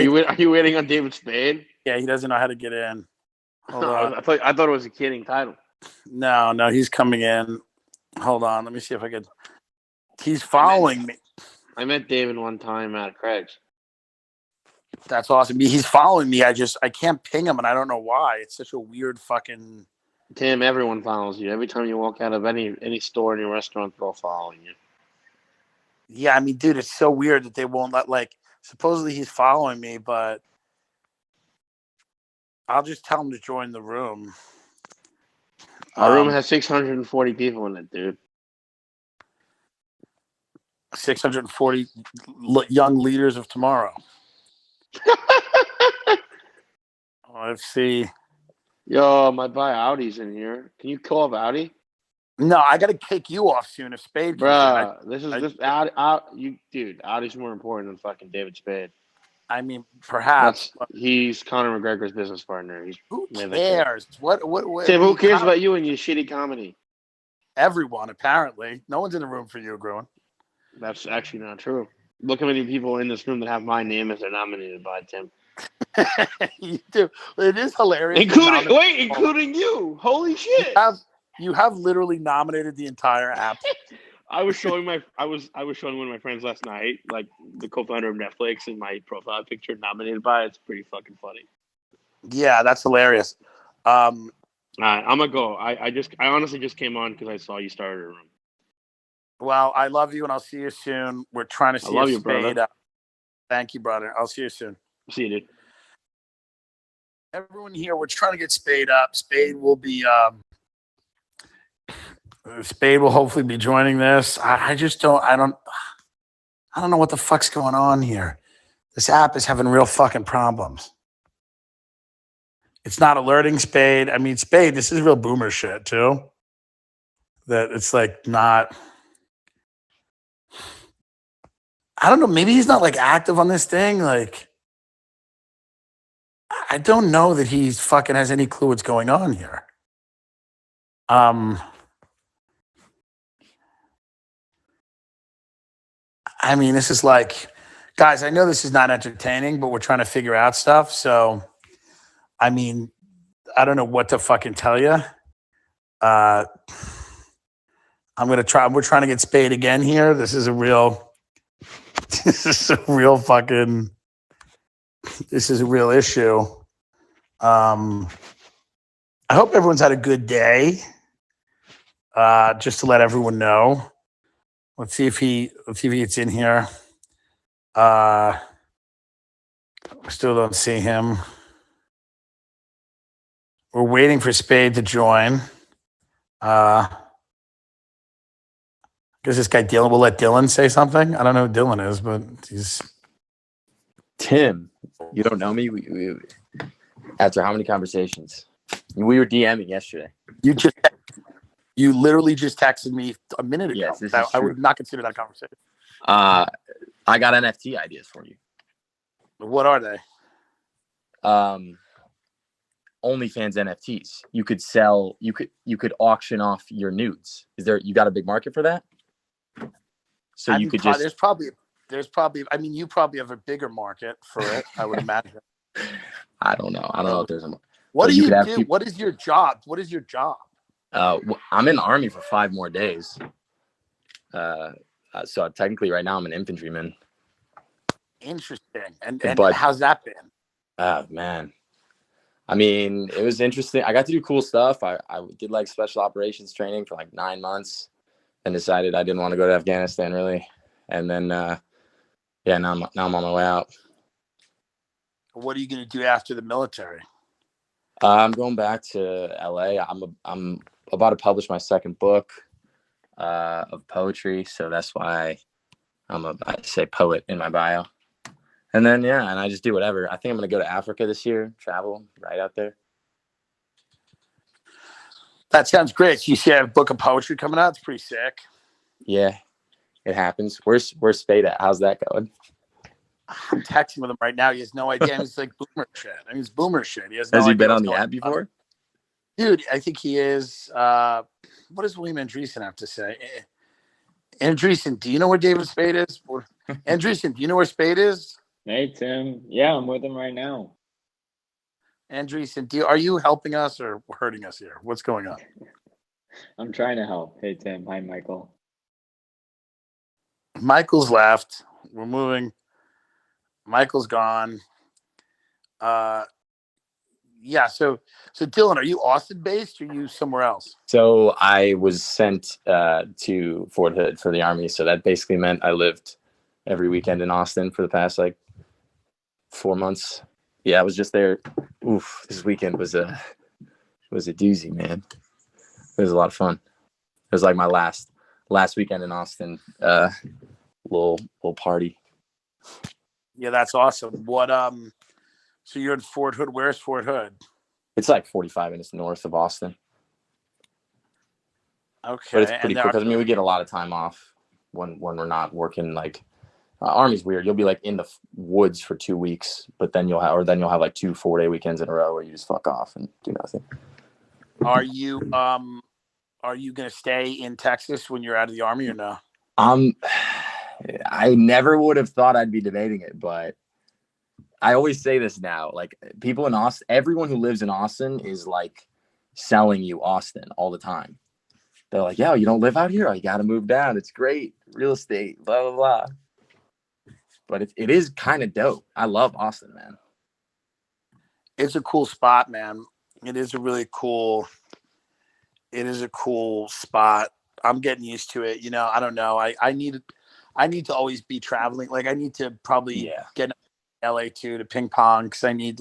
Spade. Are you waiting on David Spade? Yeah, he doesn't know how to get in. Hold on. I thought it was a kidding title. No, he's coming in. Hold on, let me see if I could. He's following me. I met David one time at Craig's. That's awesome. He's following me. I can't ping him, and I don't know why. It's such a weird fucking. Tim, everyone follows you. Every time you walk out of any store, any restaurant, they're all following you. Yeah, I mean, dude, it's so weird that they won't let, like, supposedly he's following me, but I'll just tell him to join the room. Our room has 640 people in it, dude. 640 young leaders of tomorrow. Let's see. Yo, my boy Audi's in here. Can you call up Audi? No, I got to kick you off soon if Spade comes in. Dude, Audi's more important than fucking David Spade. I mean, perhaps. He's Conor McGregor's business partner. Who cares? What Tim, who cares about you and your shitty comedy? Everyone, apparently. No one's in the room for you, Gruen. That's actually not true. Look how many people in this room that have my name as they're nominated by Tim. You do. It is hilarious. Including you. Holy shit. You have literally nominated the entire app. I was showing one of my friends last night, like the co-founder of Netflix, and my profile picture nominated by it. It's pretty fucking funny. Yeah, that's hilarious. I'm gonna go. I honestly just came on because I saw you started a room. Well, I love you, and I'll see you soon. We're trying to see you, Spade. brother. Thank you, brother. I'll see you soon. See you, dude. Everyone here, we're trying to get Spade up. Spade will be. Spade will hopefully be joining this. I don't know what the fuck's going on here. This app is having real fucking problems. It's not alerting Spade. I mean, Spade, this is real boomer shit too. That it's like not. I don't know. Maybe he's not like active on this thing. Like, I don't know that he fucking has any clue what's going on here. I mean, this is like, guys, I know this is not entertaining, but we're trying to figure out stuff. So, I mean, I don't know what to fucking tell you. I'm going to try. We're trying to get Spade again here. This is a real issue. I hope everyone's had a good day. Just to let everyone know. Let's see if he gets in here. Still don't see him. We're waiting for Spade to join. Because this guy Dillon, we'll let Dillon say something. I don't know who Dillon is, but he's Tim. You don't know me? We after how many conversations? We were DMing yesterday. You literally just texted me a minute ago. Yes, this is I true. would not consider that conversation. I got NFT ideas for you. What are they? OnlyFans NFTs. You could sell. You could auction off your nudes. You got a big market for that? So you could just. There's probably. I mean, you probably have a bigger market for it. I would imagine. I don't know. I don't know if there's a. What do you do? What is your job? I'm in the Army for 5 more days. So technically right now I'm an infantryman. Interesting. And how's that been? Man. I mean, it was interesting. I got to do cool stuff. I did like special operations training for like 9 months and decided I didn't want to go to Afghanistan really. And then, now I'm on my way out. What are you going to do after the military? I'm going back to LA. I'm about to publish my second book of poetry, so that's why I say poet in my bio. And then and I just do whatever. I think I'm gonna go to Africa this year, travel right out there. That sounds great. You see, I have a book of poetry coming out. It's pretty sick. Yeah, it happens. Where's Spade at? How's that going? I'm texting with him right now. He has no idea. It's like boomer shit. I mean, it's boomer shit. He has no idea. Been on the app before? Dude, I think he is. What does William Andreessen have to say? Andreessen, do you know where David Spade is? Andreessen, do you know where Spade is? Hey, Tim. Yeah, I'm with him right now. Andreessen, are you helping us or hurting us here? What's going on? I'm trying to help. Hey, Tim. Hi, Michael. Michael's left. We're moving. Michael's gone. Uh, yeah. So Dillon, are you Austin based or are you somewhere else? So I was sent to Fort Hood for the Army. So that basically meant I lived every weekend in Austin for the past like 4 months. Yeah, I was just there. Oof, this weekend was a doozy, man. It was a lot of fun. It was like my last weekend in Austin. Little party. Yeah, that's awesome. So you're in Fort Hood. Where's Fort Hood? It's like 45 minutes north of Austin. Okay. But it's pretty cool because I mean we get a lot of time off when we're not working. Like Army's weird. You'll be like in the woods for 2 weeks, but then you'll have like 2 4-day weekends in a row where you just fuck off and do nothing. Are you gonna stay in Texas when you're out of the Army or no? I never would have thought I'd be debating it, but I always say this now. Like people in Austin, everyone who lives in Austin is like selling you Austin all the time. They're like, "Yo, you don't live out here? Oh, you got to move down. It's great, real estate, blah blah blah." But it is kind of dope. I love Austin, man. It's a cool spot, man. It is a really cool. It is a cool spot. I'm getting used to it. I don't know. I need to always be traveling. Like I need to probably get in LA too to ping pong because I need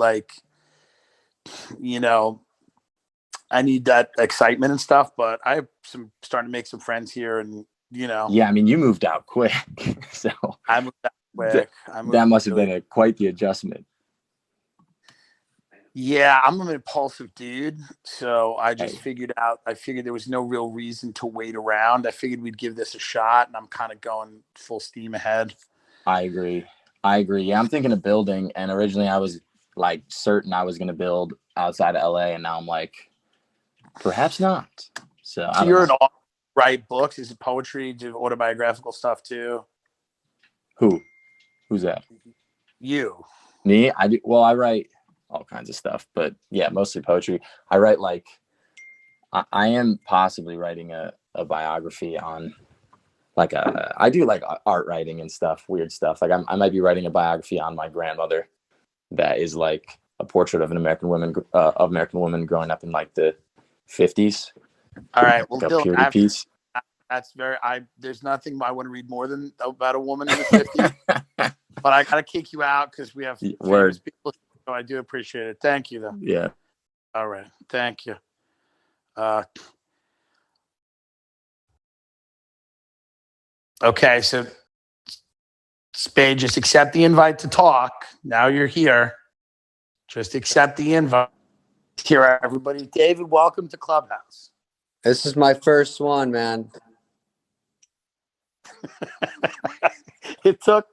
you know, I need that excitement and stuff. But I have starting to make some friends here, and Yeah, I mean, you moved out quick, so I moved out quick. That must have been quite the adjustment. Yeah, I'm an impulsive dude, so I just figured there was no real reason to wait around. I figured we'd give this a shot, and I'm kind of going full steam ahead. I agree. Yeah, I'm thinking of building, and originally I was like certain I was going to build outside of LA, and now I'm like, perhaps not. So you're an author, write books? Is it poetry? Do autobiographical stuff too? Who's that? You. Me? I do. Well, I write all kinds of stuff, but yeah, mostly poetry. I write like I am possibly writing a biography on like I do like art writing and stuff, weird stuff. Like I might be writing a biography on my grandmother that is like a portrait of an American woman growing up in like the 50s. All right. Well, like a purity piece. That's there's nothing I want to read more than about a woman in the 50s. But I gotta kick you out because we have famous people. So I do appreciate it. Thank you, though. Yeah. All right. Thank you. Okay, so Spade, just accept the invite to talk. Now you're here. Just accept the invite. Here, everybody. David, welcome to Clubhouse. This is my first one, man. It took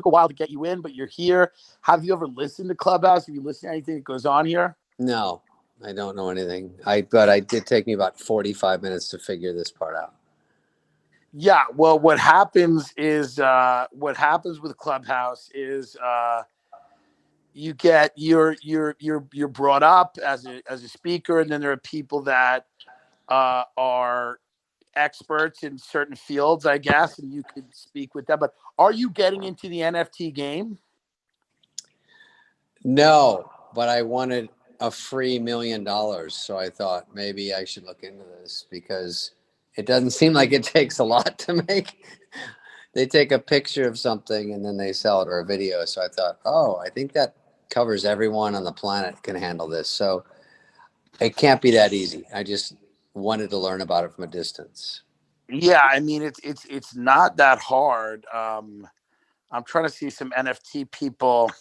a while to get you in, but you're here. Have you ever listened to Clubhouse? Have you listened to anything that goes on here? No, I don't know anything. But it did take me about 45 minutes to figure this part out. Yeah, well, what happens with Clubhouse is you get you're brought up as a speaker, and then there are people that are experts in certain fields, I guess, and you could speak with them. But are you getting into the NFT game? No, but I wanted a free $1 million, so I thought maybe I should look into this because it doesn't seem like it takes a lot to make. They take a picture of something and then they sell it, or a video. So I thought, I think that covers everyone on the planet can handle this. So it can't be that easy. I just wanted to learn about it from a distance. Yeah, I mean it's not that hard. I'm trying to see some NFT people.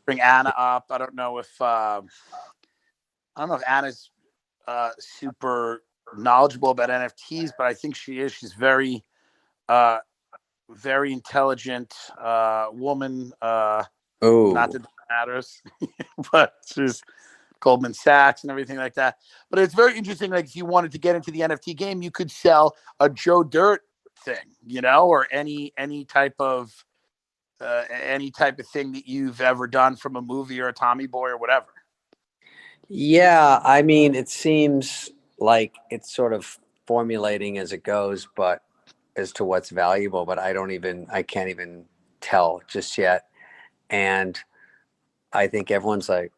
Bring Anna up. I don't know if Anna's super knowledgeable about NFTs, but I think she is. She's very very intelligent woman. Not that it matters, but she's Goldman Sachs and everything like that. But it's very interesting. Like if you wanted to get into the NFT game, you could sell a Joe Dirt thing, or any type of any type of thing that you've ever done from a movie or a Tommy Boy or whatever? Yeah, I mean, it seems like it's sort of formulating as it goes, but as to what's valuable, but I can't even tell just yet. And I think everyone's like,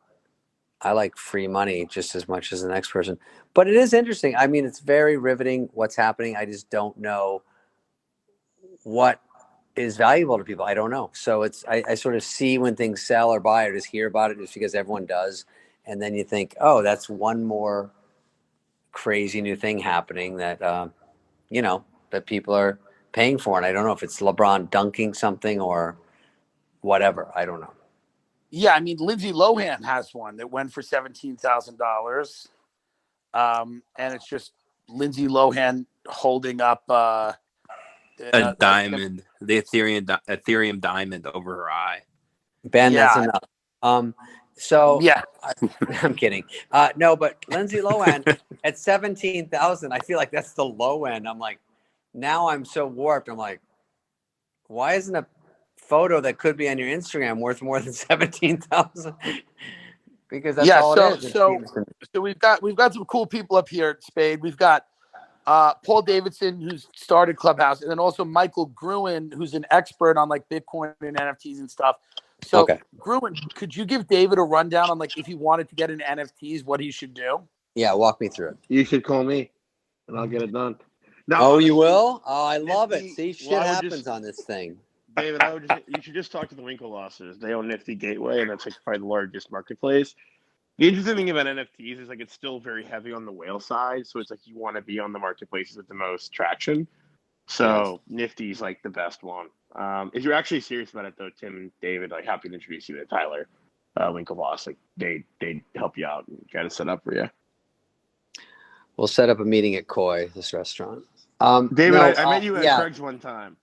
I like free money just as much as the next person. But it is interesting. I mean, it's very riveting what's happening. I just don't know what is valuable to people. I don't know. So I sort of see when things sell or buy or just hear about it just because everyone does. And then you think, oh, that's one more crazy new thing happening that, that people are paying for. And I don't know if it's LeBron dunking something or whatever. I don't know. Yeah, I mean, Lindsay Lohan has one that went for $17,000, and it's just Lindsay Lohan holding up a diamond, the Ethereum diamond over her eye. Ben, that's enough. So yeah, I'm kidding. No, but Lindsay Lohan at 17,000, I feel like that's the low end. I'm like, now I'm so warped. I'm like, why isn't a photo that could be on your Instagram worth more than 17,000? Because that's all it is. So we've got some cool people up here at Spade. We've got Paul Davidson, who's started Clubhouse, and then also Michael Gruen, who's an expert on like Bitcoin and NFTs and stuff. So, okay. Gruen, could you give David a rundown on like if he wanted to get into NFTs, what he should do? Yeah, walk me through it. You should call me, and I'll get it done. No, you will? Oh, I love it. See, shit happens on this thing. David, you should just talk to the Winklevosses. They own Nifty Gateway, and that's like probably the largest marketplace. The interesting thing about NFTs is like it's still very heavy on the whale side, so it's like you want to be on the marketplaces with the most traction. So Nifty's like the best one. If you're actually serious about it, though, Tim and David, like happy to introduce you to Tyler Winklevoss. Like they help you out and try to set up for you. We'll set up a meeting at Koi, this restaurant. David, no, I met you at Craig's one time.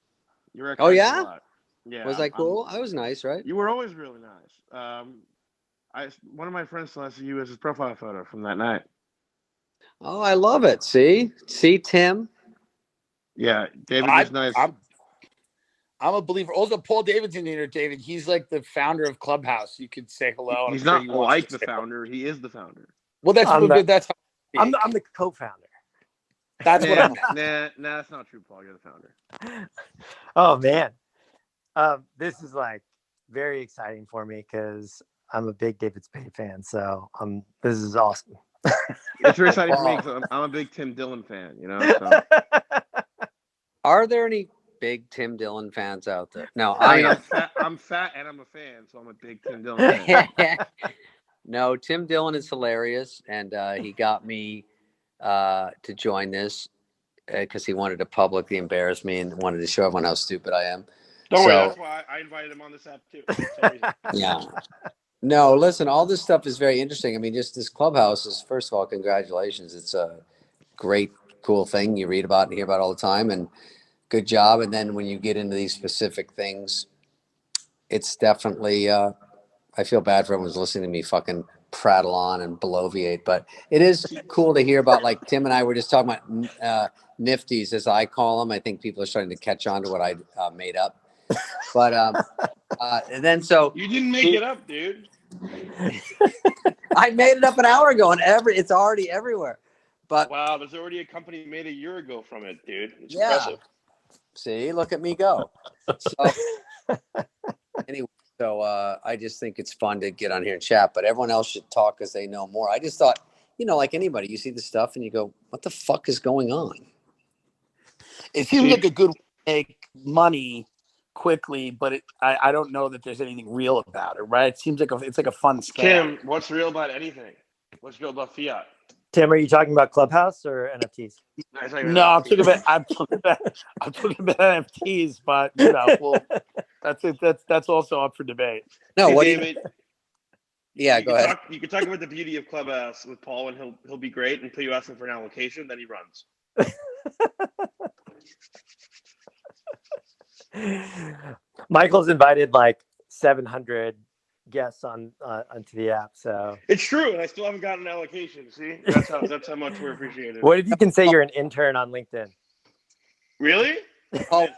You were at Craig's a lot. Yeah. Was I cool? I was nice, right? You were always really nice. One of my friends selected you as his profile photo from that night. Oh, I love it. See, Tim. Yeah, David is nice. I'm a believer. Also, Paul Davidson here, David. He's like the founder of Clubhouse. You could say hello. He's not like the founder. He is the founder. Well, that's how I'm the co-founder. That's what I meant. Nah, that's not true, Paul. You're the founder. Oh man, this is like very exciting for me because I'm a big David Spade fan. So this is awesome. It's very exciting for me because I'm a big Tim Dillon fan. You know. So. Are there any big Tim Dillon fans out there? No, I'm fat and I'm a fan, so I'm a big Tim Dillon fan. No, Tim Dillon is hilarious, and he got me to join this because he wanted to publicly embarrass me and wanted to show everyone how stupid I am. Don't worry, that's why I invited him on this app too. Yeah. No, listen, all this stuff is very interesting. I mean, just this Clubhouse is, first of all, congratulations. It's a great, cool thing you read about and hear about all the time, and good job. And then when you get into these specific things, it's definitely, I feel bad for everyone who's listening to me fucking prattle on and bloviate, but it is cool to hear about, like Tim and I were just talking about Nifties, as I call them. I think people are starting to catch on to what I made up. But and then so you didn't make it up, dude. I made it up an hour ago, and it's already everywhere. But wow, there's already a company made a year ago from it, dude. It's impressive. See, look at me go. So anyway, I just think it's fun to get on here and chat, but everyone else should talk because they know more. I just thought, like anybody, you see the stuff and you go, what the fuck is going on? It seems like a good way to make money quickly, but I don't know that there's anything real about it, right? It seems like it's like a fun scam. Tim, what's real about anything? What's real about fiat? Tim, are you talking about Clubhouse or NFTs? No, I'm talking about NFTs, but that's also up for debate. No, what David? Yeah, go ahead. You can talk about the beauty of Clubhouse with Paul, and he'll be great until you ask him for an allocation, then he runs. Michael's invited like 700 guests onto the app, so it's true, and I still haven't gotten an allocation. See, that's how much we're appreciated. What if you can say you're an intern on LinkedIn? Really? Oh,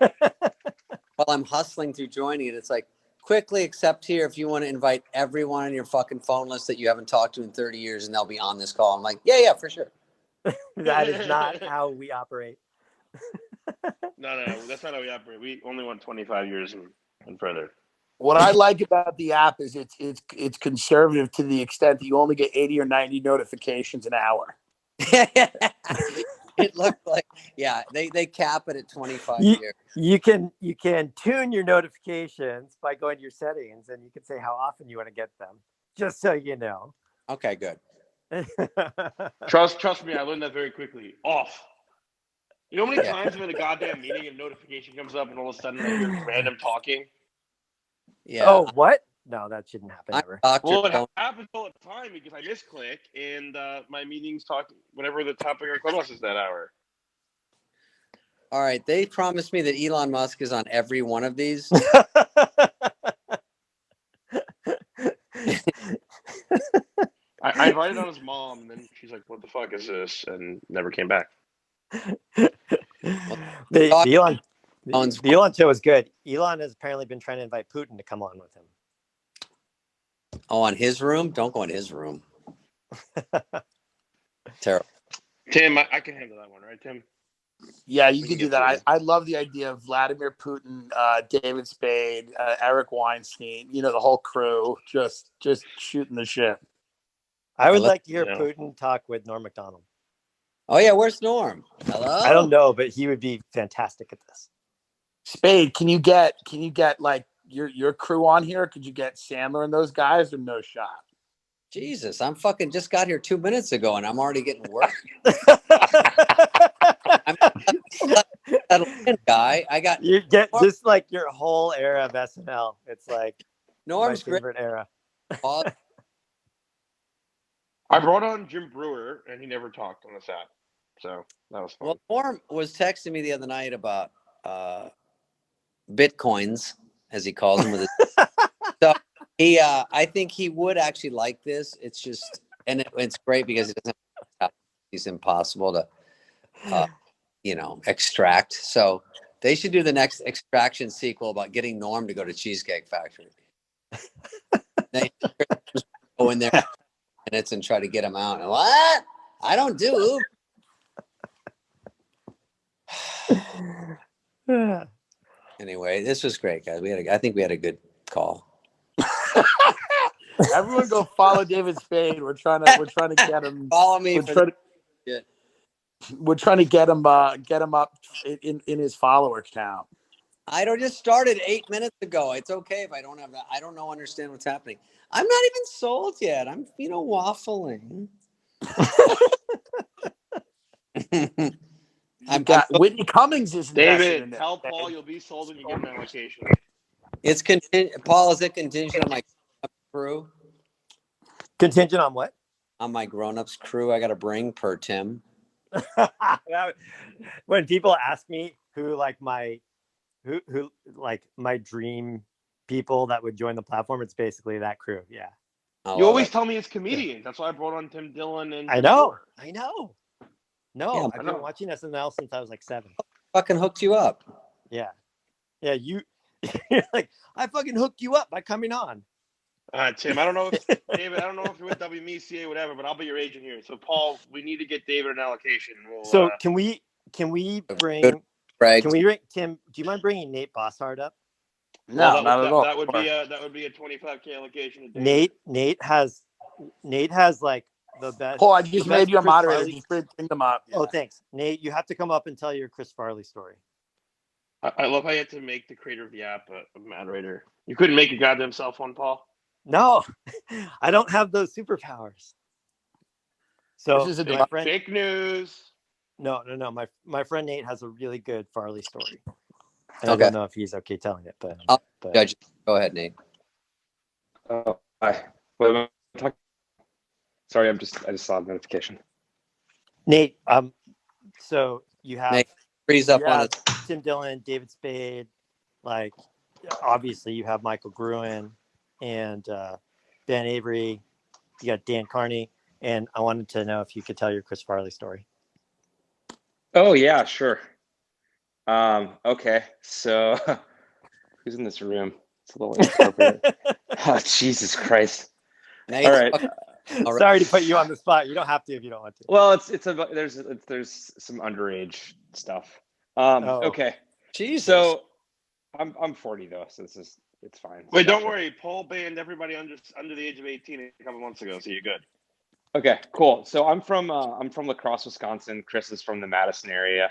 while I'm hustling through joining it, it's like, quickly accept here if you want to invite everyone on your fucking phone list that you haven't talked to in 30 years and they'll be on this call. I'm like, yeah, for sure. That is not how we operate. No, that's not how we operate. We only want 25 years and further. What I like about the app is it's conservative to the extent that you only get 80 or 90 notifications an hour. It looked like, yeah, they cap it at 25 years. You can tune your notifications by going to your settings, and you can say how often you want to get them, just so you know. Okay, good. Trust me, I learned that very quickly. Off. You know how many times I'm in a goddamn meeting and a notification comes up and all of a sudden I hear random talking? Yeah. Oh, what? No, that shouldn't happen ever. Well, it happens all the time because I misclick and my meeting's talking whatever the topic or Clubhouse is that hour. All right. They promised me that Elon Musk is on every one of these. I invited on his mom, and then she's like, "What the fuck is this?" and never came back. The Elon show was good. Elon has apparently been trying to invite Putin to come on with him. Oh, on his room? Don't go in his room. Terrible. Tim, I can handle that one, right, Tim? Yeah, you can do that. I love the idea of Vladimir Putin, David Spade, Eric Weinstein, the whole crew just shooting the shit. I would like to hear Putin talk with Norm Macdonald. Oh, yeah. Where's Norm? Hello? I don't know, but he would be fantastic at this. Spade, can you get like your crew on here? Could you get Sandler and those guys, or no shot? Jesus, I'm fucking just got here 2 minutes ago and I'm already getting work. I'm a guy. I got you get just like your whole era of SNL. It's like Norm's my favorite era. I brought on Jim Brewer and he never talked on this app, so that was fun. Well, Norm was texting me the other night about Bitcoins, as he calls them, with his. So he, I think he would actually like this. It's just, and it's great because it doesn't. He's impossible to, extract. So they should do the next Extraction sequel about getting Norm to go to Cheesecake Factory. They go in there minutes and try to get him out. And what? I don't do. Anyway, this was great, guys. I think we had a good call. Everyone go follow David Spade. We're trying to get him. Follow me. We're trying to get him up in his follower count. I just started 8 minutes ago. It's okay if I don't have that. I don't understand what's happening. I'm not even sold yet. I'm waffling. I'm Whitney Cummings is David. Tell Paul you'll be sold when you get an allocation. It's contingent. Paul, is it contingent on my crew? Contingent on what? On my grown-ups crew I got to bring per Tim. When people ask me who my dream people that would join the platform, it's basically that crew. Yeah. You always tell me it's comedians. That's why I brought on Tim Dillon and. I know. No, Yeah, I've been watching SNL since I was like 7. Fucking hooked you up. Yeah. You're like, I fucking hooked you up by coming on. Tim, I don't know if David, I don't know if you're with WMECA or whatever, but I'll be your agent here. So Paul, we need to get David an allocation. Can we bring? Right. Can we bring Tim? Do you mind bringing Nate Bosshard up? No, not at all. That would be a 25K allocation. Nate has like the best. Paul, I just made you a moderator. Just bring them up. Yeah. Oh, thanks, Nate. You have to come up and tell your Chris Farley story. I love how you had to make the creator of the app a moderator. You couldn't make your goddamn cell phone, Paul. No, I don't have those superpowers. So this is fake news. No. My friend Nate has a really good Farley story. And I don't know if he's okay telling it, but judge. Go ahead, Nate. Oh, hi. What am I talking? Sorry, I just saw a notification. Nate, so you have Nate, freeze up on it. Tim Dillon, David Spade, like obviously you have Michael Gruen and Ben Avery. You got Dan Carney, and I wanted to know if you could tell your Chris Farley story. Oh yeah, sure. Okay, so Who's in this room? It's a little inappropriate. Oh, Jesus Christ! Nate's All right. fucking- all right. Sorry to put you on the spot. You don't have to if you don't want to. Well, there's some underage stuff. Oh. Okay. Jesus. So I'm 40 though, so it's fine. Wait, don't worry. Paul banned everybody under the age of 18 a couple months ago, so you're good. Okay, cool. So I'm from La Crosse, Wisconsin. Chris is from the Madison area,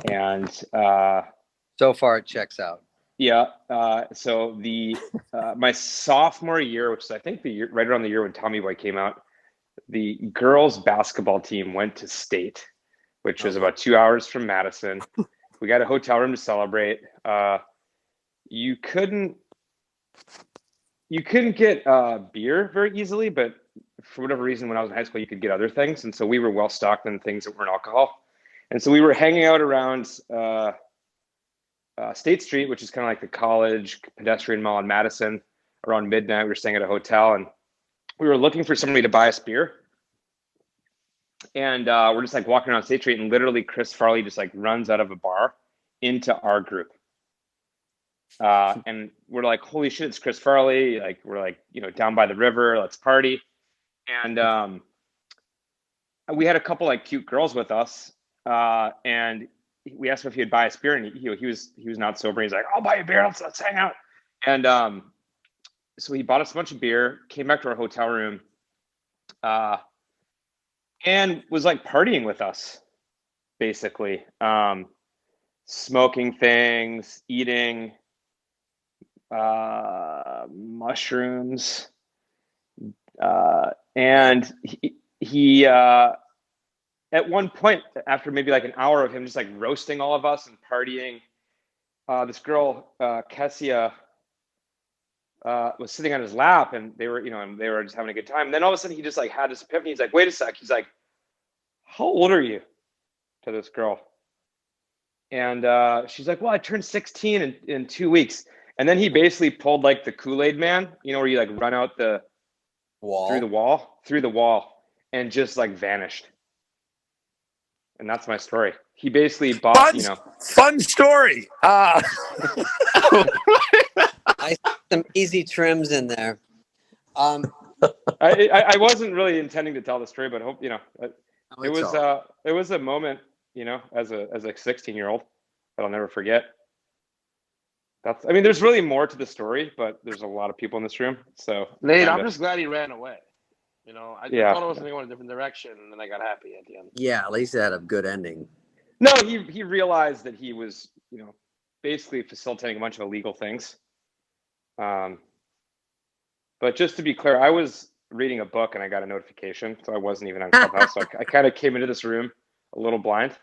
and So far, it checks out. yeah. So the my sophomore year, which is I think the year right around the year when Tommy Boy came out, the girls basketball team went to state, which was about 2 hours from Madison. We got a hotel room to celebrate. You couldn't get beer very easily, but for whatever reason, when I was in high school, you could get other things, and so we were well stocked in things that weren't alcohol. And so we were hanging out around State Street, which is kind of like the college pedestrian mall in Madison. Around midnight, we were staying at a hotel, and we were looking for somebody to buy us beer. And we're just like walking around State Street, and literally Chris Farley just like runs out of a bar into our group. And we're like, holy shit, it's Chris Farley. Like, we're like, down by the river, let's party. And we had a couple like cute girls with us. And we asked him if he'd buy us beer, and he was not sober. He's like, I'll buy you a beer. Let's hang out. And so he bought us a bunch of beer, came back to our hotel room, and was like partying with us, basically. Smoking things, eating mushrooms, and he at one point, after maybe like an hour of him just like roasting all of us and partying, this girl Kessia was sitting on his lap, and they were just having a good time. And then all of a sudden he just like had this epiphany. He's like, wait a sec. He's like, how old are you? To this girl. And she's like, well, I turned 16 in 2 weeks. And then he basically pulled like the Kool-Aid man, where you like run out the Wall. through the wall, and just like vanished. And that's my story. He basically bought, Fun story. I see some easy trims in there. I wasn't really intending to tell the story, but I hope it it's was a moment, as a 16-year-old that I'll never forget. There's really more to the story, but there's a lot of people in this room. So Nate, I'm just glad he ran away. I thought it was going a different direction, and then I got happy at the end. Yeah, at least it had a good ending. No, he realized that he was, basically facilitating a bunch of illegal things. But just to be clear, I was reading a book and I got a notification, so I wasn't even on Clubhouse. So I kind of came into this room a little blind.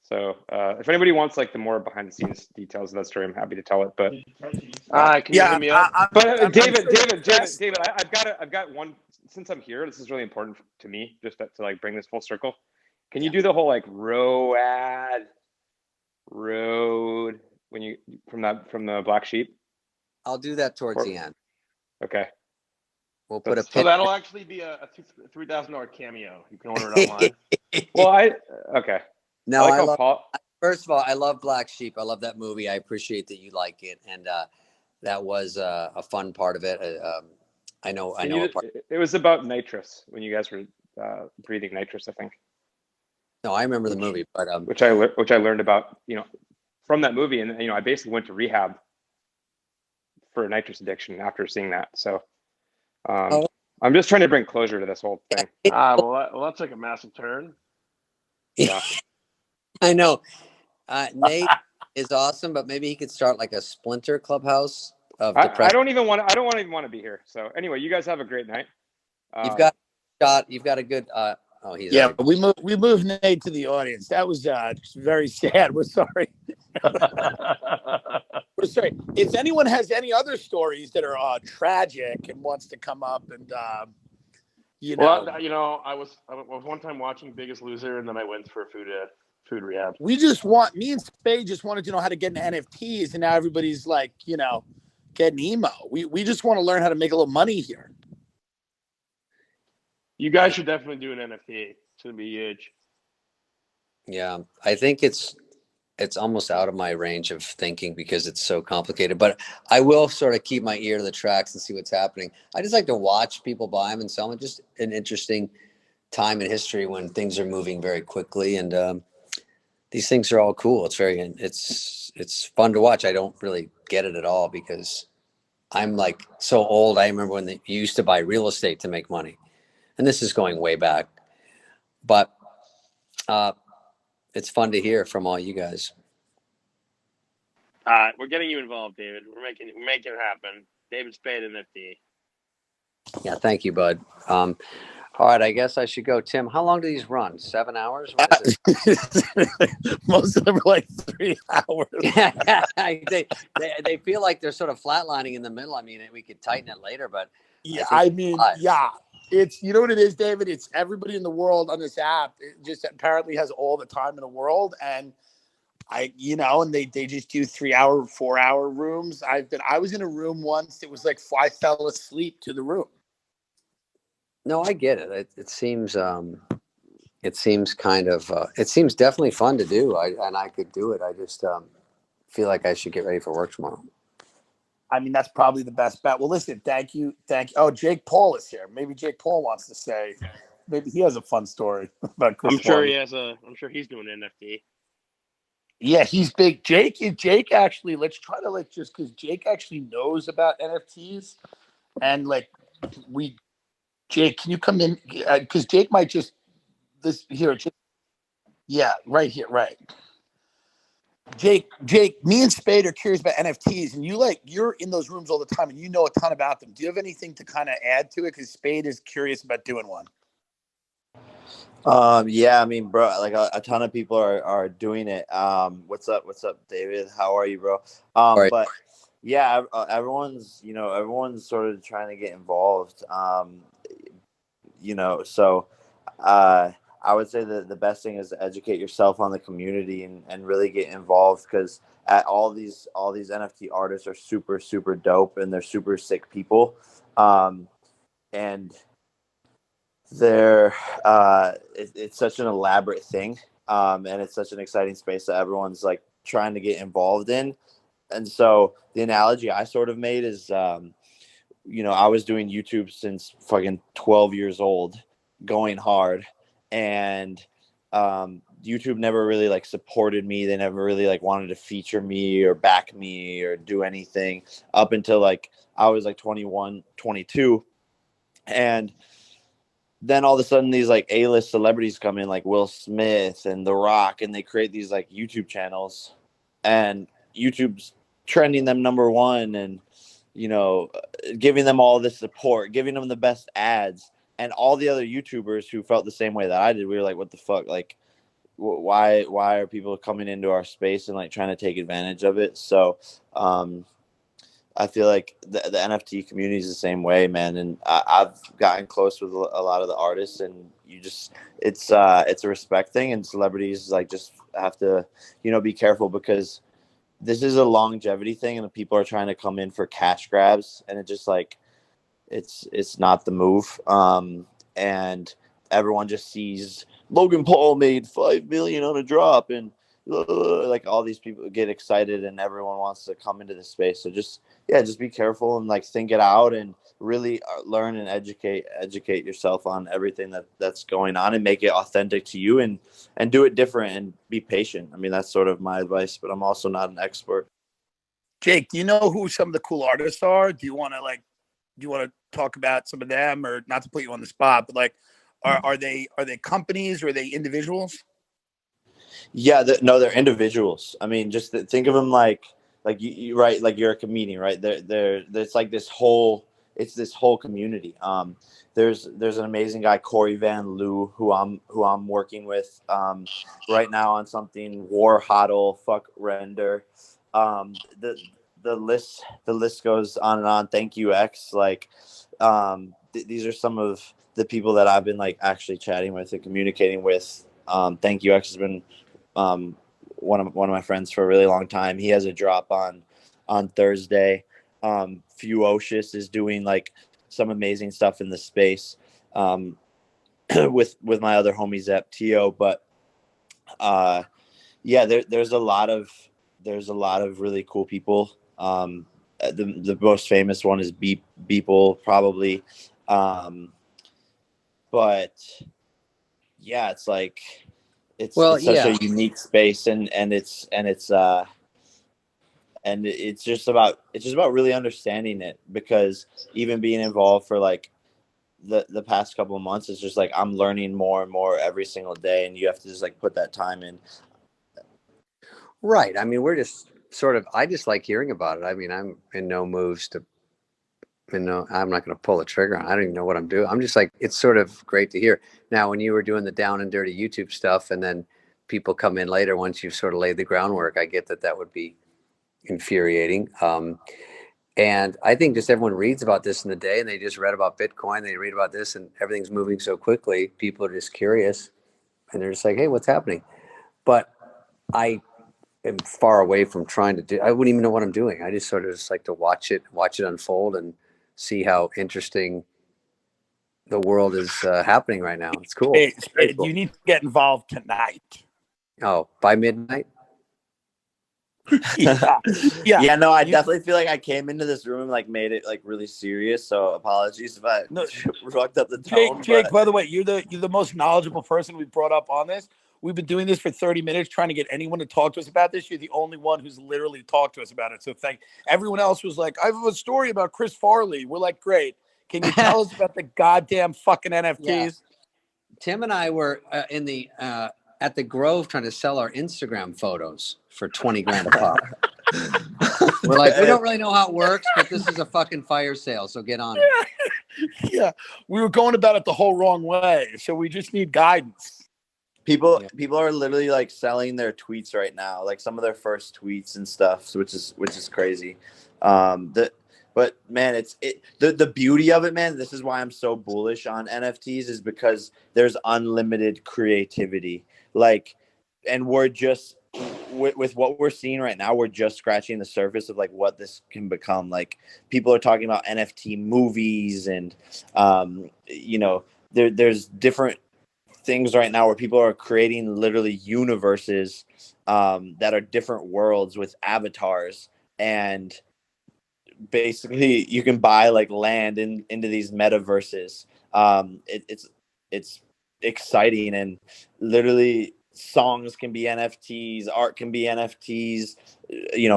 So if anybody wants like the more behind the scenes details of that story, I'm happy to tell it. But Can you hit me up? David, I've got one. Since I'm here, this is really important to me, just to like bring this full circle. Can you do the whole like road when you from the Black Sheep? I'll do that towards the end. Okay. We'll put a So pin. that'll actually be a $3,000 cameo. You can order it online. Well, okay. No, I like first of all, I love Black Sheep. I love that movie. I appreciate that you like it, and that was a fun part of it. I know. It was about nitrous when you guys were breathing nitrous, I think. No, I remember the movie, but which I learned about, from that movie, and I basically went to rehab for nitrous addiction after seeing that. So I'm just trying to bring closure to this whole thing. Well, that's like a massive turn. Yeah. I know. Nate is awesome, but maybe he could start like a splinter clubhouse of depression. I don't even want to be here. So anyway, you guys have a great night. You've got a good. He's but we moved Nate to the audience. That was very sad. We're sorry. We're sorry. If anyone has any other stories that are tragic and wants to come up and Well, I was one time watching Biggest Loser, and then I went for food rehab. me and Spade just wanted to know how to get into NFTs, and now everybody's like, getting emo. We just want to learn how to make a little money here. You guys should definitely do an NFT. It's gonna be huge. Yeah, I think it's it's almost out of my range of thinking because it's so complicated. But I will sort of keep my ear to the tracks and see what's happening. I just like to watch people buy them and sell them. Just an interesting time in history when things are moving very quickly, and these things are all cool. It's fun to watch. I don't really get it at all because I'm like so old. I remember when you used to buy real estate to make money, and this is going way back. But it's fun to hear from all you guys. We're getting you involved, David. We're making it happen. David Spade NFT. Yeah, thank you, bud. All right, I guess I should go. Tim, how long do these run? 7 hours? What is it? Most of them are like 3 hours. they feel like they're sort of flatlining in the middle. I mean, we could tighten it later, but Yeah, yeah. It's, you know what it is, David? It's everybody in the world on this app. It just apparently has all the time in the world. And and they just do 3 hour, 4 hour rooms. I was in a room once. It was like I fell asleep to the room. No, I get it. It seems kind of it seems definitely fun to do. I could do it. I just feel like I should get ready for work tomorrow. I mean, that's probably the best bet. Well, listen, thank you. Oh, Jake Paul is here. Maybe Jake Paul wants to say, maybe he has a fun story about Chris. I'm sure he's doing an NFT. Yeah, he's big. Jake actually, let's try to just because Jake actually knows about NFTs, and Jake, can you come in? Because Jake might just yeah, right here, right. Jake, me and Spade are curious about NFTs, and you're in those rooms all the time, and you know a ton about them. Do you have anything to kind of add to it? Because Spade is curious about doing one. Yeah, I mean, bro, like a ton of people are doing it. What's up, David? How are you, bro? Right. But yeah, everyone's sort of trying to get involved. So I would say that the best thing is to educate yourself on the community and really get involved, because all these NFT artists are super, super dope, and they're super sick people. And it's such an elaborate thing, and it's such an exciting space that everyone's like trying to get involved in. And so the analogy I sort of made is, I was doing YouTube since fucking 12 years old, going hard, and YouTube never really like supported me. They never really like wanted to feature me or back me or do anything up until like I was like 21, 22. And then all of a sudden these like A-list celebrities come in, like Will Smith and The Rock, and they create these like YouTube channels, and YouTube's trending them number one, and giving them all this support, giving them the best ads. And all the other YouTubers who felt the same way that I did, we were like, what the fuck? Like, why are people coming into our space and like trying to take advantage of it? So I feel like the NFT community is the same way, man. And I've gotten close with a lot of the artists, and it's a respect thing, and celebrities like just have to, be careful, because this is a longevity thing, and the people are trying to come in for cash grabs, and it just like, it's not the move. And everyone just sees Logan Paul made 5 million on a drop, and like all these people get excited, and everyone wants to come into the space. So just be careful and like think it out, and really learn and educate yourself on everything that's going on, and make it authentic to you, and do it different, and be patient. I mean, that's sort of my advice, but I'm also not an expert. Jake, do you know who some of the cool artists are? Do you want to talk about some of them, or not to put you on the spot, but like, are they companies, or are they individuals? Yeah, no, they're individuals. I mean, just think of them like you right, like you're a comedian, right? There's like this whole community. There's an amazing guy, Corey Van Loo, who I'm working with right now on something. War Hodl, fuck Render. The list goes on and on. Thank you, X. Like, these are some of the people that I've been like actually chatting with and communicating with. Thank you, X has been one of my friends for a really long time. He has a drop on Thursday. Fuocious is doing like some amazing stuff in the space with my other homie Zep Tio. But yeah, there's a lot of really cool people. The most famous one is Beeple, probably. But yeah, it's like it's such a unique space, and it's just about really understanding it, because even being involved for like the past couple of months, it's just like I'm learning more and more every single day, and you have to just like put that time in. Right. I mean, we're just sort of, I just like hearing about it. I mean, I'm in no moves to, I'm not going to pull the trigger on. I don't even know what I'm doing. I'm just like, it's sort of great to hear. Now, when you were doing the down and dirty YouTube stuff, and then people come in later, once you've sort of laid the groundwork, I get that would be infuriating. And I think just everyone reads about this in the day, and they just read about Bitcoin. They read about this, and everything's moving so quickly. People are just curious, and they're just like, hey, what's happening? But I am far away from trying to do, I wouldn't even know what I'm doing. I just sort of just like to watch it unfold and see how interesting the world is happening right now. It's cool. Spade, cool. You need to get involved tonight. Oh, by midnight? Yeah, no, I definitely feel like I came into this room and like made it like really serious. So apologies if I fucked up the tone. Jake, by the way, you're the most knowledgeable person we brought up on this. We've been doing this for 30 minutes trying to get anyone to talk to us about this. You're the only one who's literally talked to us about it. So everyone else was like, I have a story about Chris Farley. We're like, great. Can you tell us about the goddamn fucking NFTs? Yeah. Tim and I were in the at the Grove trying to sell our Instagram photos for 20 grand a pop. We're like, we don't really know how it works, but this is a fucking fire sale, so get on it. Yeah, we were going about it the whole wrong way, so we just need guidance. People are literally like selling their tweets right now, like some of their first tweets and stuff, which is crazy. But man, the beauty of it, man. This is why I'm so bullish on NFTs, is because there's unlimited creativity. Like, and we're just with what we're seeing right now, we're just scratching the surface of like what this can become. Like, people are talking about NFT movies, and there's different things right now where people are creating literally universes that are different worlds with avatars, and basically you can buy like land into these metaverses. It's exciting, and literally songs can be NFTs, art can be NFTs,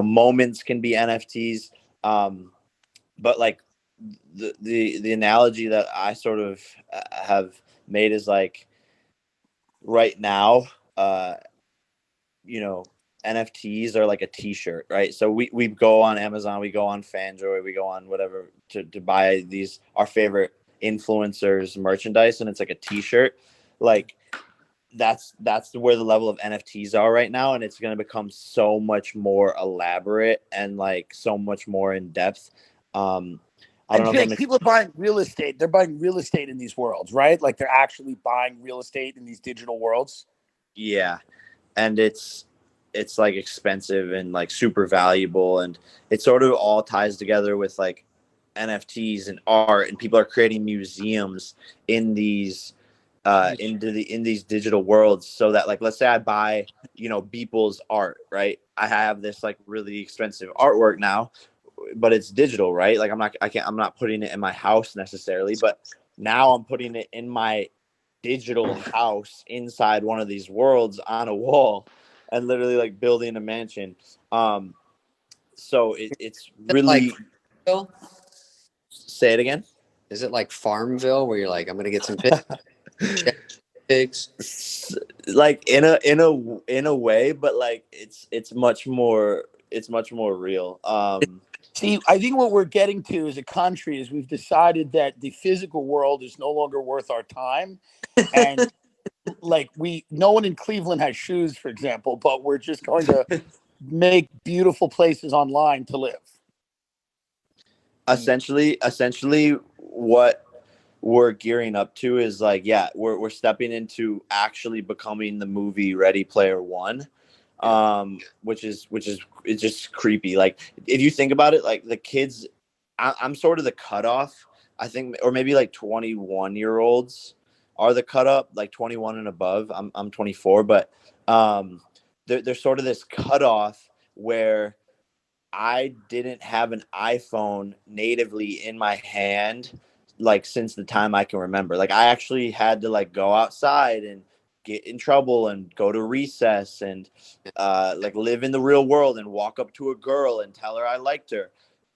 moments can be NFTs. But like the analogy that I sort of have made is like, right now, NFTs are like a t-shirt, right? So we go on Amazon, we go on Fanjoy, we go on whatever to buy our favorite influencers merchandise, and it's like a t-shirt. Like, that's where the level of NFTs are right now, and it's going to become so much more elaborate and like so much more in depth. I don't know. Jake, people are buying real estate. They're buying real estate in these worlds, right? Like, they're actually buying real estate in these digital worlds. Yeah, and it's like expensive and like super valuable, and it sort of all ties together with like NFTs and art, and people are creating museums in these in these digital worlds, so that like, let's say I buy Beeple's art, right? I have this like really expensive artwork now, but it's digital, right? Like, I'm not putting it in my house necessarily, but now I'm putting it in my digital house inside one of these worlds on a wall, and literally like building a mansion. So it's really like, say it again. Is it like Farmville, where you're like, I'm gonna get some pigs? Like in a way, but like it's much more real. See, I think what we're getting to as a country is we've decided that the physical world is no longer worth our time. And like, no one in Cleveland has shoes, for example, but we're just going to make beautiful places online to live. Essentially what we're gearing up to is like, yeah, we're stepping into actually becoming the movie Ready Player One. Which is it's just creepy. Like, if you think about it, like the kids, I'm sort of the cutoff, I think, or maybe like 21-year-olds are the cut up, like 21 and above. I'm 24, but there's sort of this cutoff where I didn't have an iPhone natively in my hand like since the time I can remember. Like I actually had to like go outside and get in trouble and go to recess and like live in the real world and walk up to a girl and tell her I liked her.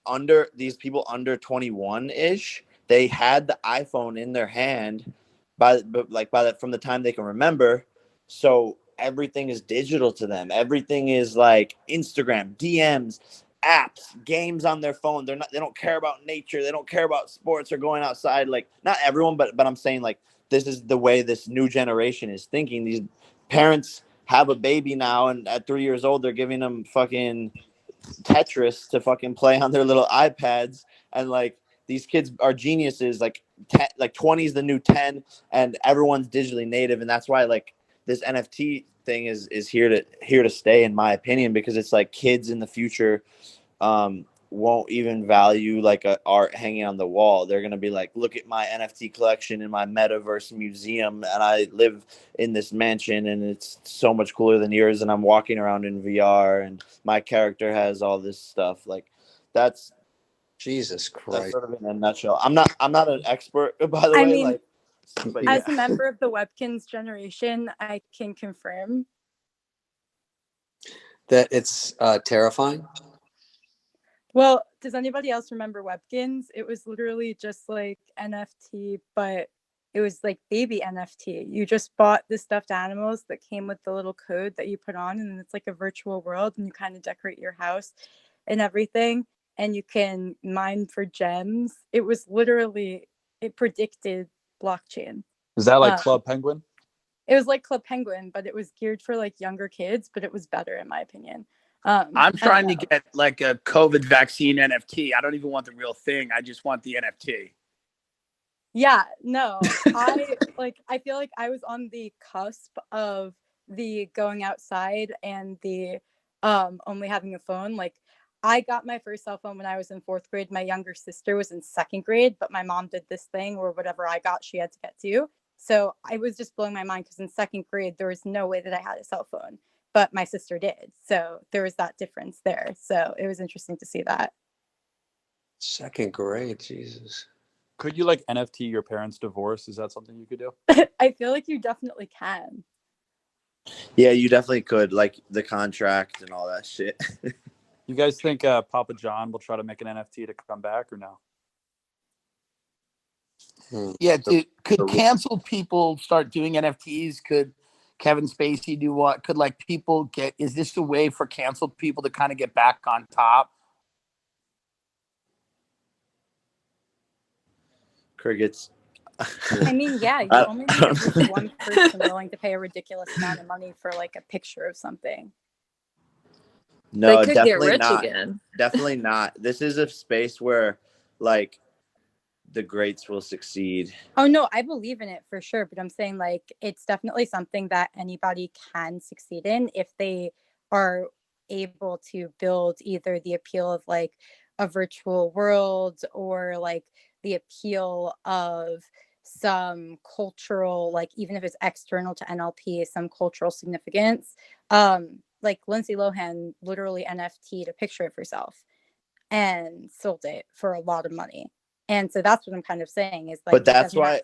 Under these people under 21 ish, they had the iPhone in their hand from the time they can remember. So everything is digital to them. Everything is like Instagram, DMs, apps, games on their phone. They don't care about nature. They don't care about sports or going outside. Like not everyone, but I'm saying like this is the way this new generation is thinking. These parents have a baby now, and at 3 years old, they're giving them fucking Tetris to fucking play on their little iPads, and like these kids are geniuses. Like 20 is the new 10, and everyone's digitally native, and that's why like this NFT thing is here to stay, in my opinion, because it's like kids in the future won't even value like a art hanging on the wall. They're gonna be like, look at my NFT collection in my metaverse museum, and I live in this mansion, and it's so much cooler than yours, and I'm walking around in VR, and my character has all this stuff. Like that's Jesus that's Christ. sort of in a nutshell. I'm not an expert, by the I way. mean, Like, but as yeah. a member of the Webkins generation, I can confirm That it's terrifying. Well, does anybody else remember Webkins? It was literally just like NFT, but it was like baby NFT. You just bought the stuffed animals that came with the little code that you put on, and it's like a virtual world, and you kind of decorate your house and everything, and you can mine for gems. It was literally, it predicted blockchain. Is that like Club Penguin? It was like Club Penguin, but it was geared for like younger kids, but it was better in my opinion. I'm trying to get like a COVID vaccine NFT. I don't even want the real thing. I just want the NFT. Yeah, no, I feel like I was on the cusp of the going outside and the only having a phone. Like I got my first cell phone when I was in 4th grade. My younger sister was in 2nd grade, but my mom did this thing where whatever I got, she had to get to. So I was just blowing my mind because in 2nd grade, there was no way that I had a cell phone, but my sister did. So there was that difference there. So it was interesting to see that. 2nd grade, Jesus. Could you like NFT your parents' divorce? Is that something you could do? I feel like you definitely can. Yeah, you definitely could, like the contract and all that shit. You guys think Papa John will try to make an NFT to come back or no? Yeah, could canceled people start doing NFTs? Could Kevin Spacey do what? Could like people get? Is this a way for canceled people to kind of get back on top? Crickets. I mean, yeah, you only need at least one person willing to pay a ridiculous amount of money for like a picture of something. No, they could definitely get rich not. again. Definitely not. This is a space where like the greats will succeed. Oh no, I believe in it for sure, but I'm saying like it's definitely something that anybody can succeed in if they are able to build either the appeal of like a virtual world or like the appeal of some cultural, like even if it's external to NLP, some cultural significance. Like Lindsay Lohan literally NFT'd a picture of herself and sold it for a lot of money. And so that's what I'm kind of saying is like, but that's why,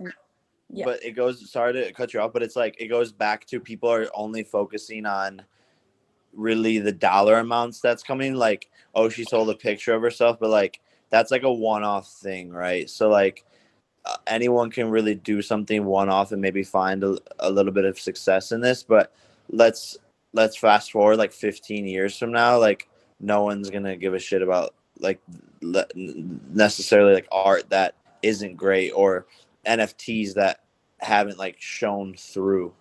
yeah. But it goes, sorry to cut you off, but it's like, it goes back to people are only focusing on really the dollar amounts that's coming. Like, oh, she sold a picture of herself, but like, that's like a one-off thing, right? So like anyone can really do something one-off and maybe find a little bit of success in this. But let's fast forward like 15 years from now, like no one's going to give a shit about like necessarily like art that isn't great or NFTs that haven't like shown through.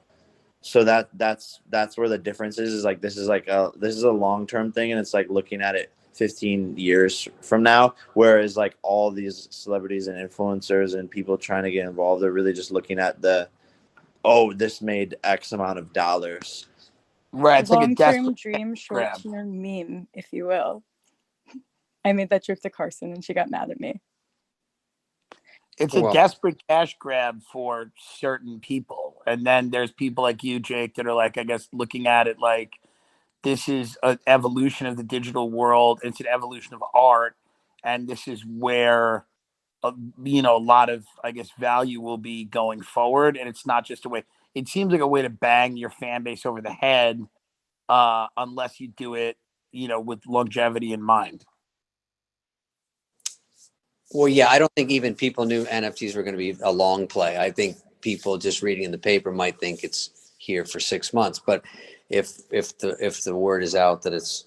So that's where the difference is like this is a long-term thing, and it's like looking at it 15 years from now, whereas like all these celebrities and influencers and people trying to get involved, they're really just looking at this made X amount of dollars. Right, it's like a long-term dream, short-term meme, if you will. I made that joke to Carson and she got mad at me. It's a desperate cash grab for certain people. And then there's people like you, Jake, that are like, I guess, looking at it like this is an evolution of the digital world. It's an evolution of art, and this is where a lot of, I guess, value will be going forward. And it's not just a way. It seems like a way to bang your fan base over the head, unless you do it, with longevity in mind. Well, yeah, I don't think even people knew NFTs were going to be a long play. I think people just reading in the paper might think it's here for 6 months, but if the word is out that it's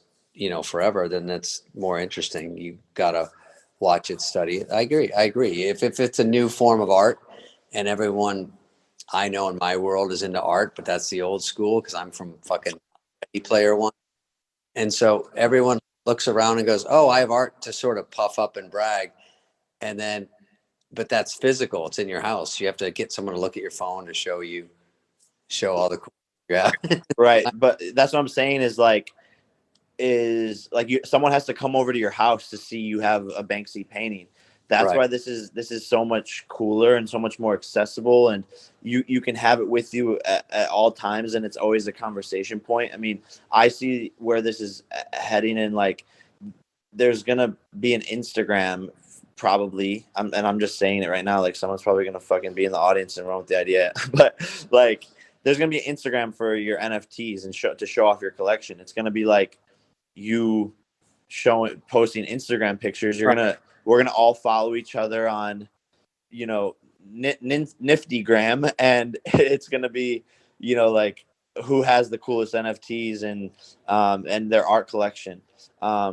forever, then that's more interesting. You gotta watch it, study it. I agree. If it's a new form of art, and everyone I know in my world is into art, but that's the old school because I'm from fucking Ready Player One, and so everyone looks around and goes, "Oh, I have art to sort of puff up and brag," and then, but that's physical. It's in your house. You have to get someone to look at your phone to show all the cool. Yeah, Right. But that's what I'm saying is like someone has to come over to your house to see you have a Banksy painting. That's right. why this is so much cooler and so much more accessible, and you can have it with you at all times, and it's always a conversation point. I mean, I see where this is heading, and like there's gonna be an Instagram probably, and I'm just saying it right now, like someone's probably gonna fucking be in the audience and run with the idea, but like there's gonna be an Instagram for your NFTs and to show off your collection. It's gonna be like you posting Instagram pictures. We're gonna all follow each other on, Niftygram, and it's gonna be, like who has the coolest NFTs and their art collection. I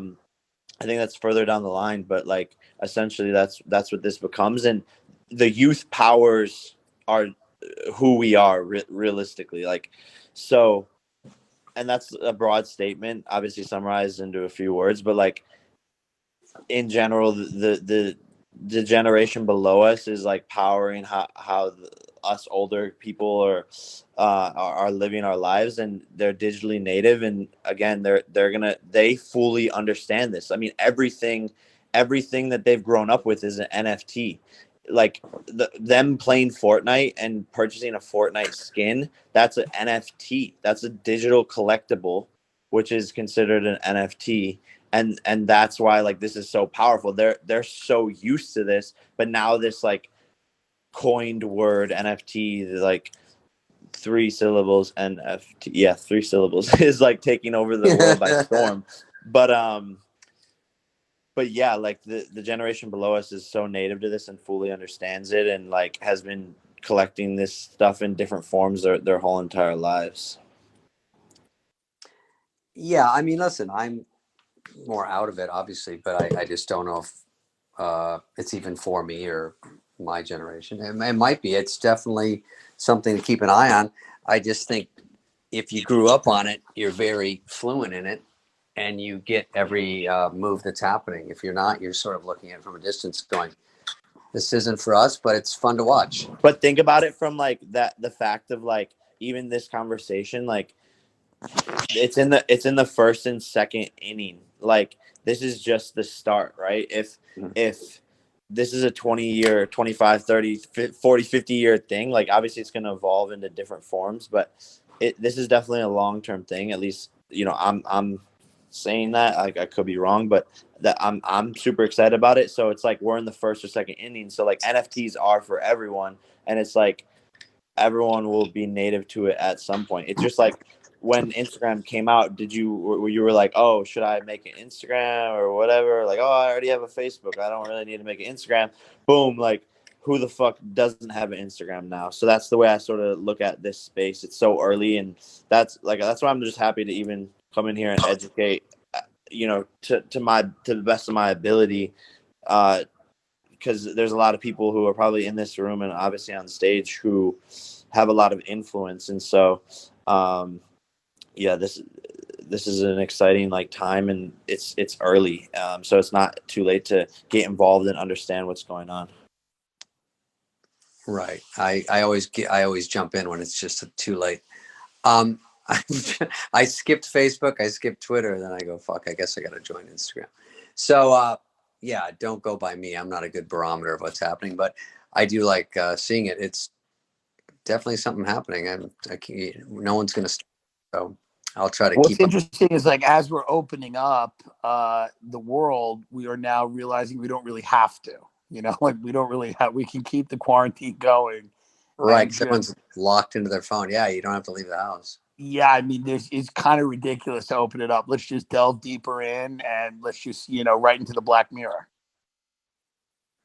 think that's further down the line, but like essentially that's what this becomes, and the youth powers are who we are realistically, like so. And that's a broad statement, obviously summarized into a few words, but like in general, the generation below us is like powering how us older people are living our lives, and they're digitally native, and again they fully understand this. I mean, everything that they've grown up with is an NFT. Like them playing Fortnite and purchasing a Fortnite skin, that's an NFT. That's a digital collectible, which is considered an NFT. And that's why like this is so powerful. They're so used to this, but now this like coined word NFT, like 3 syllables, NFT, yeah, 3 syllables, is like taking over the world by storm. But yeah, like the generation below us is so native to this and fully understands it, and like has been collecting this stuff in different forms their whole entire lives. Yeah, I mean, listen, I'm more out of it, obviously, but I just don't know if it's even for me or my generation. It might be. It's definitely something to keep an eye on. I just think if you grew up on it, you're very fluent in it, and you get every move that's happening. If you're not, you're sort of looking at it from a distance going, this isn't for us, but it's fun to watch. But think about it from like the fact of like even this conversation, like it's in the first and second inning. Like this is just the start, right? If this is a 20-year, 25, 30, 40, 50-year thing, like obviously it's going to evolve into different forms, but this is definitely a long-term thing. At least, I'm saying that. I could be wrong, but that I'm super excited about it. So it's like we're in the first or second inning. So like NFTs are for everyone, and it's like everyone will be native to it at some point. It's just like when Instagram came out, you were like, oh, should I make an Instagram or whatever? Like, oh, I already have a Facebook. I don't really need to make an Instagram. Boom. Like, who the fuck doesn't have an Instagram now? So that's the way I sort of look at this space. It's so early, and that's why I'm just happy to even come in here and educate, to the best of my ability. Because there's a lot of people who are probably in this room and obviously on stage who have a lot of influence. And so, yeah, this is an exciting like time, and it's early. So it's not too late to get involved and understand what's going on. Right. I always jump in when it's just too late. I skipped Facebook, I skipped Twitter, and then I go, fuck, I guess I got to join Instagram. So, yeah, don't go by me. I'm not a good barometer of what's happening, but I do like seeing it. It's definitely something happening, and no one's going to stop. So I'll try to What's keep up. interesting is like as we're opening up the world, we are now realizing we don't really have to. Like we don't really have. We can keep the quarantine going. Right. And Someone's locked into their phone. Yeah, you don't have to leave the house. yeah, I mean, it's kind of ridiculous to open it up. Let's just delve deeper in and let's just, right into the Black Mirror.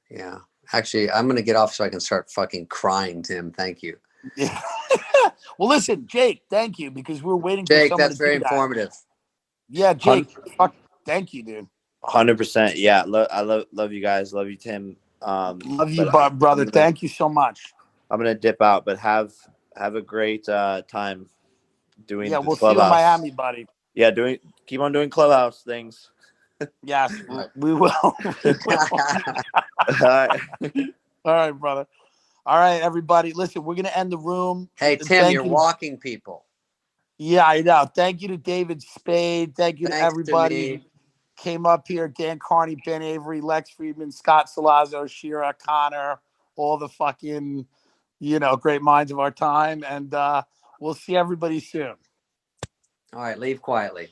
Yeah. Actually, I'm going to get off so I can start fucking crying, Tim. Thank you. Yeah. Well, listen, Jake, thank you, because we're waiting for Jake, someone that's to very do that. informative. Yeah, Jake, thank you, dude. 100%. Yeah, I love you guys. Love you, Tim. Love you, but brother. Thank you so much. I'm gonna dip out, but have a great time doing Yeah, the we'll see you in Clubhouse. Miami, buddy. Yeah, keep on doing Clubhouse things. Yes, Right. we will. We will. All right. All right, brother. All right, everybody. Listen, we're gonna end the room. Hey, Tim, you're walking people. Yeah, I know. Thank you to David Spade. Thank you to Thanks everybody who came up here. Dan Carney, Ben Avery, Lex Friedman, Scott Salazzo, Shira, Connor, all the fucking, great minds of our time. And we'll see everybody soon. All right, leave quietly.